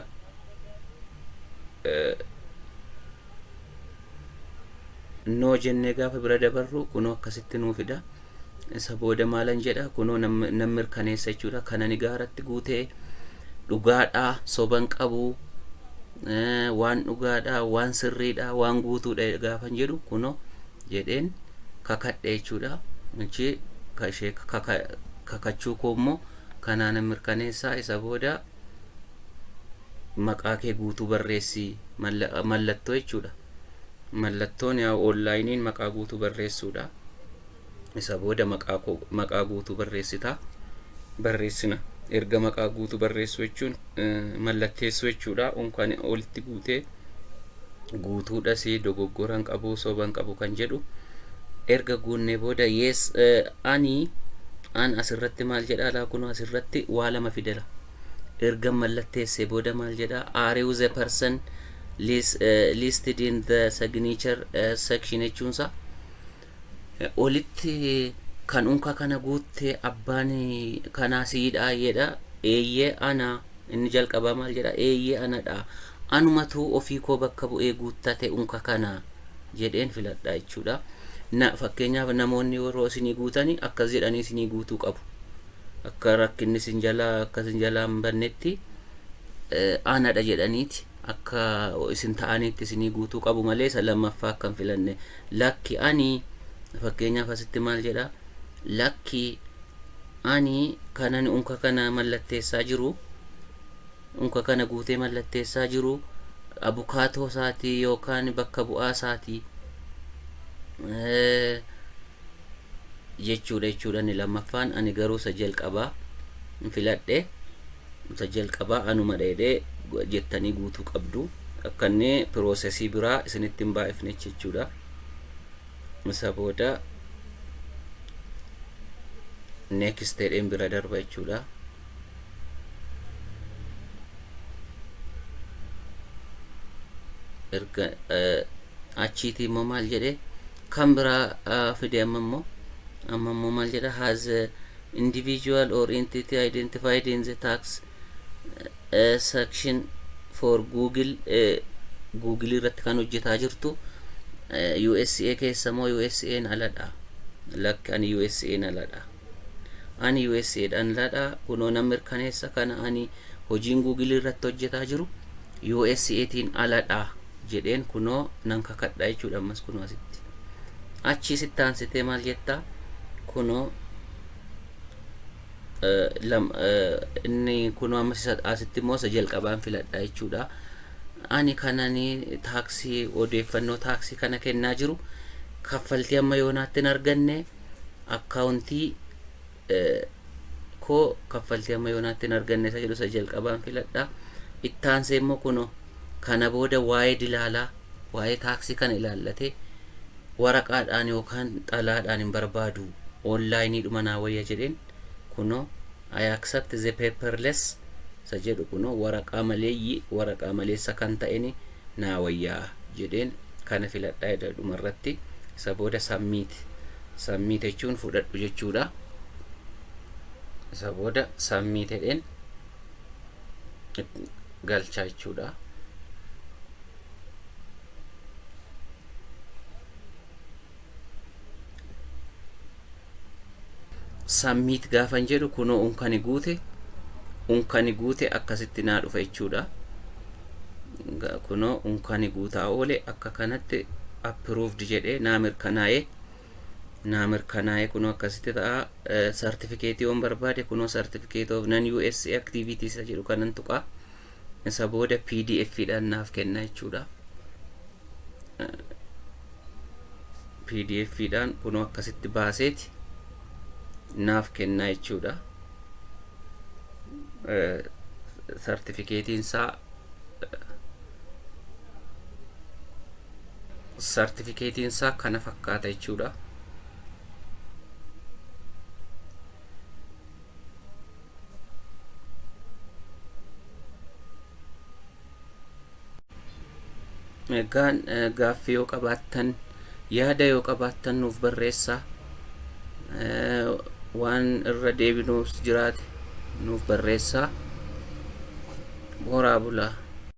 no jenne gaafa bira dabarru kuno akkasitti nuu fida. Isa booda maalan jedha kuno nam mirkaneessa jechuudha. Kana ni gaaratti guutee dhugaadhaa soban qabu waan dhugaadhaa waan sirriidhaa waan guutuudha gaafan jedhu kuno jedheen kakadhe jechuudha. Inchi kashee kakachuu koommoo kanaan mirkaneessaa. Isa booda maqaa kee guutuu barreessi mallattoo jechuudha. Mallattoon yaa onlaayiniin maqaa guutuu barreessuudha. Isa booda maqaa guutuu barreessina. Erga maqaa guutuu barreessu jechuun mallatteessu jechuudha. Unkaan olitti guutee guutuudha si dogoggoran qabu soban qabu kan jedhu erga guunnee booda yes an asirratti maal jedha laa kun asirratti waa lama fidela. Erga mallatteessee booda maal jedha are you the person listed in the signature section jechuunsa olitti kan unka kana guutte abbaan kana siidhaa jedha. Eeyyee ana inni jalqaba maal jedha eeyyee anadha anumatu ofii koo bakka bu'ee guuttate unka kana jedheen filadha jechuudha. Fakkeenyaaf namoonni yeroo isinii guutanii akkas jedhanii isinii guutuu qabu. Akka rakkinni isin jalaa akka isin jalaa hin bannetti anadha jedhaniiti akka isin ta'anitti isinii guutuu qabu malee isa lammaffaa akkan filanne lakki ani fakkeenyaaf asitti maal jedha lakki ani kanan unka kana mallatteessaa jiru unka kana guutee mallatteessaa jiru abukaatoo isaatii yookaan bakka bu'aa isaatii jechuudha. Ni lammaffaan ani garuu isa jalqabaa filadhe isa jalqabaa anuma dheedhee jettanii guutuu qabdu akkanne piroosesii biraa isinitti hin baay'ifne jechuudha. Isa booda next jedheen bira darba jechuudha. Erga achiitii immoo maal jedhe kan biraa fide ammoo maal jedha has individual or entity identified in the tax section for Google irratti kan hojjetaa jirtu USA keessa moo USA'n aladha lakki ani USA'n aladha ani USA'dhaan aladha kunoo nan mirkaneessa kana ani hojiin Google irratti hojjetaa jiru USA'tiin aladha jedheen kunoo nan kakadha jechuudha. Ammas kunoo asitti achi sittaansitee maal jettaa kunoo inni kunoo amma asitti immoo isa jalqabaan filadhaa jechuudha. Ani kananii taaksii odeeffannoo taaksii kana kennaa jiru kaffaltii amma yoonaatti hin arganne akkaawuntii koo kaffaltii amma yoonaatti hin arganne isa jedhu isa jalqabaan filadhaa. Ittaansee immoo kunoo kana booda waa'ee dilaalaa waa'ee taaksii kana ilaallate waraqaadhaan yookaan xalaadhaan hin barbaadu onlaayiniidhuma naa wayya jedheen kunoo I accept the paperless isa jedhu kunoo waraqaa maleessa kan ta'eni naa wayyaa jedheen kana filadhaa jedhuma irratti isa booda submit jechuun fudhadhu jechuudha. Isa booda submit jedheen galchaa jechuudha. Submit gaafan jedhu kunoo unkani guute akkasitti naa dhufa jechuudha. Kunoo unkani guutaa oole akka kanatti approved jedhee naa mirkanaa'ee kunoo akkasitti ta'a. Certificate yoon barbaade kunoo certificate of non USA activities jedhu kanan tuqaa. Isa booda PDF dhaan naaf kenna jechuudha. PDF dhaan kunoo akkasitti baaseeti naaf kenna jechuudha. Certificatein isaa kana fakkaata jechuudha. Egaan gaaffii yoo qabaattan yaada yoo qabaattan nuuf barreessaa. Waan irra deebinuus jiraate nuuf barreessaa. Horaa bulaa.